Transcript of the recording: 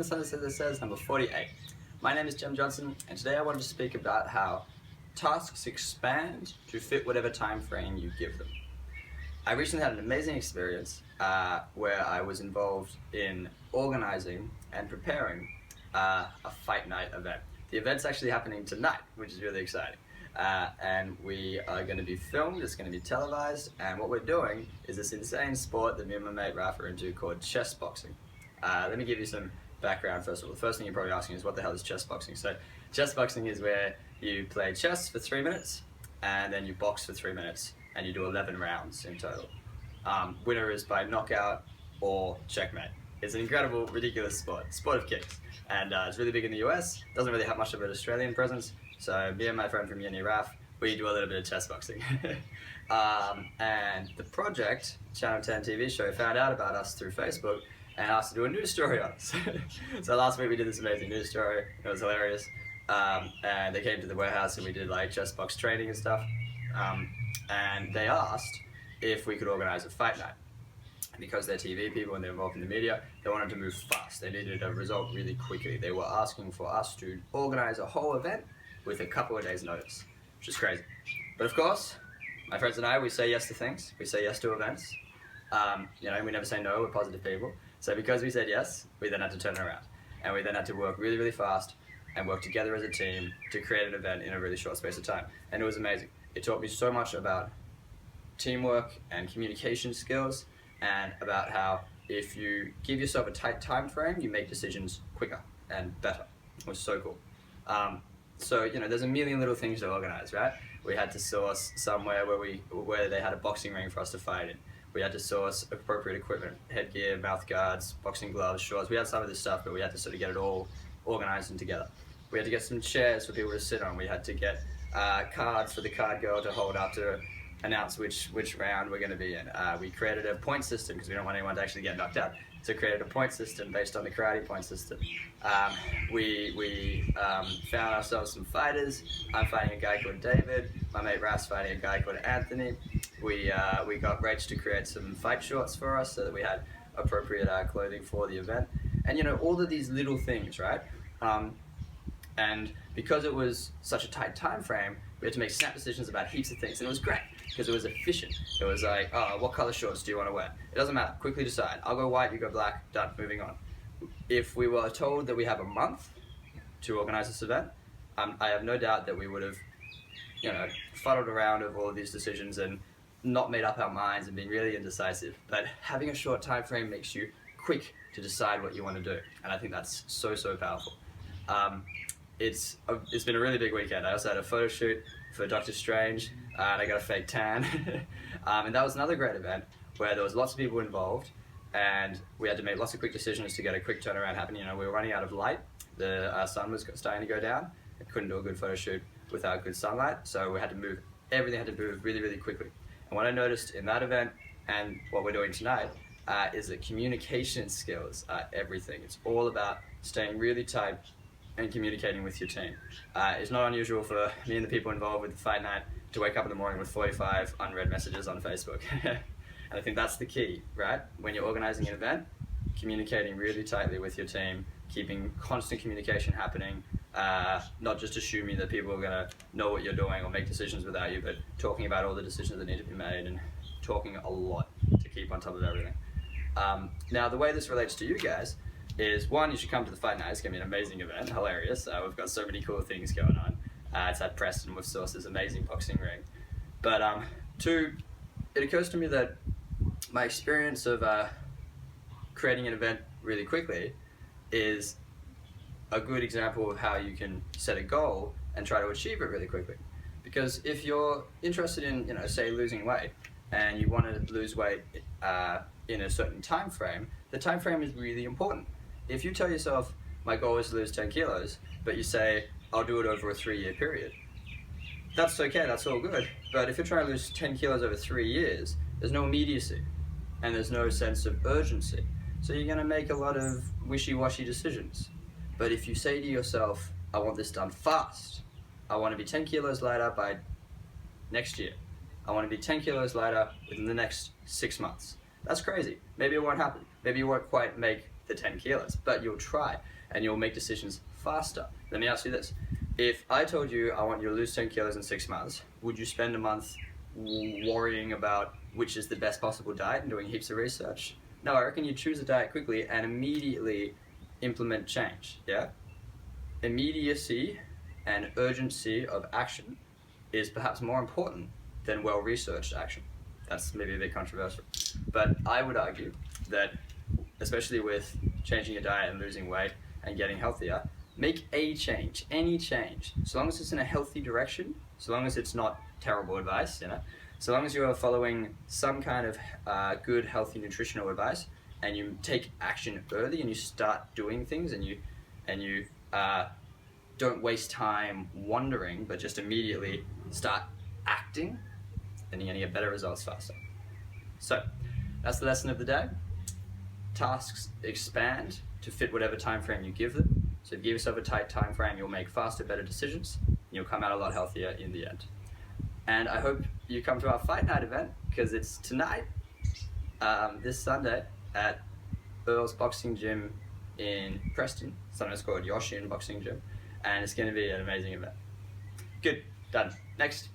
the Sunday Sensei number 48. My name is Jim Johnson, and today I wanted to speak about how tasks expand to fit whatever time frame you give them. I recently had an amazing experience where I was involved in organizing and preparing a fight night event. The event's actually happening tonight, which is really exciting. And we are going to be filmed, it's going to be televised, and what we're doing is this insane sport that me and my mate Raf are into called chessboxing. Let me give you some background first of all. The first thing you're probably asking is what the hell is chessboxing? So chessboxing is where you play chess for 3 minutes and then you box for 3 minutes and you do 11 rounds in total. Winner is by knockout or checkmate. It's an incredible, ridiculous sport of kicks, and it's really big in the US, doesn't really have much of an Australian presence, so me and my friend from uni, Raf, we do a little bit of chessboxing. And the project, Channel 10 TV show, found out about us through Facebook and asked to do a news story on us. So last week we did this amazing news story, it was hilarious, and they came to the warehouse and we did like chess box training and stuff, and they asked if we could organize a fight night. Because they're TV people and they're involved in the media, they wanted to move fast. They needed a result really quickly. They were asking for us to organize a whole event with a couple of days notice, which is crazy. But of course, my friends and I, we say yes to things. We say yes to events. We never say no, we're positive people. So because we said yes, we then had to turn it around. And we then had to work really, really fast and work together as a team to create an event in a really short space of time. And it was amazing. It taught me so much about teamwork and communication skills, and about how if you give yourself a tight time frame, you make decisions quicker and better. It was so cool. There's a million little things to organize, right? We had to source somewhere where they had a boxing ring for us to fight in. We had to source appropriate equipment, headgear, mouth guards, boxing gloves, shorts. We had some of this stuff, but we had to sort of get it all organized and together. We had to get some chairs for people to sit on. We had to get cards for the card girl to hold up to announce which round we're going to be in. We created a point system because we don't want anyone to actually get knocked out. So created a point system based on the karate point system. We found ourselves some fighters. I'm fighting a guy called David. My mate Raf's fighting a guy called Anthony. We got Rach to create some fight shorts for us so that we had appropriate clothing for the event. And all of these little things, right? And because it was such a tight time frame, we had to make snap decisions about heaps of things, and it was great because it was efficient. It was like, oh, what color shorts do you want to wear? It doesn't matter, quickly decide. I'll go white, you go black, done, moving on. If we were told that we have a month to organize this event, I have no doubt that we would have, fuddled around over all of these decisions and not made up our minds and been really indecisive. But having a short time frame makes you quick to decide what you want to do, and I think that's so, so powerful. It's been a really big weekend. I also had a photo shoot for Doctor Strange, and I got a fake tan. And that was another great event where there was lots of people involved, and we had to make lots of quick decisions to get a quick turnaround happen. We were running out of light. The sun was starting to go down. I couldn't do a good photo shoot without good sunlight, so we had to move. Everything had to move really, really quickly. And what I noticed in that event and what we're doing tonight is that communication skills are everything. It's all about staying really tight and communicating with your team. It's not unusual for me and the people involved with the fight night to wake up in the morning with 45 unread messages on Facebook. And I think that's the key, right? When you're organizing an event, communicating really tightly with your team, keeping constant communication happening, not just assuming that people are gonna know what you're doing or make decisions without you, but talking about all the decisions that need to be made and talking a lot to keep on top of everything. Now, the way this relates to you guys is, one, you should come to the fight night. It's going to be an amazing event, hilarious. We've got so many cool things going on. It's at Preston with Source's amazing boxing ring. But two, it occurs to me that my experience of creating an event really quickly is a good example of how you can set a goal and try to achieve it really quickly. Because if you're interested in, say, losing weight, and you want to lose weight in a certain time frame, the time frame is really important. If you tell yourself, my goal is to lose 10 kilos, but you say, I'll do it over a 3-year period, that's okay, that's all good. But if you're trying to lose 10 kilos over 3 years, there's no immediacy, and there's no sense of urgency. So you're gonna make a lot of wishy-washy decisions. But if you say to yourself, I want this done fast, I want to be 10 kilos lighter by next year, I want to be 10 kilos lighter within the next 6 months. That's crazy. Maybe it won't happen. Maybe you won't quite make the 10 kilos, but you'll try and you'll make decisions faster. Let me ask you this. If I told you I want you to lose 10 kilos in 6 months, would you spend a month worrying about which is the best possible diet and doing heaps of research? No, I reckon you choose a diet quickly and immediately implement change, yeah? Immediacy and urgency of action is perhaps more important than well-researched action. That's maybe a bit controversial. But I would argue that, especially with changing your diet and losing weight and getting healthier, make a change, any change, so long as it's in a healthy direction, so long as it's not terrible advice, so long as you are following some kind of good, healthy, nutritional advice, and you take action early and you start doing things, and you don't waste time wondering, but just immediately start acting, then you're going to get better results faster. So that's the lesson of the day. Tasks expand to fit whatever time frame you give them. So if you give yourself a tight time frame, you'll make faster, better decisions, and you'll come out a lot healthier in the end. And I hope you come to our fight night event, because it's tonight, this Sunday, at Earl's Boxing Gym in Preston. Sometimes called Yoshin Boxing Gym, and it's going to be an amazing event. Good, done. Next.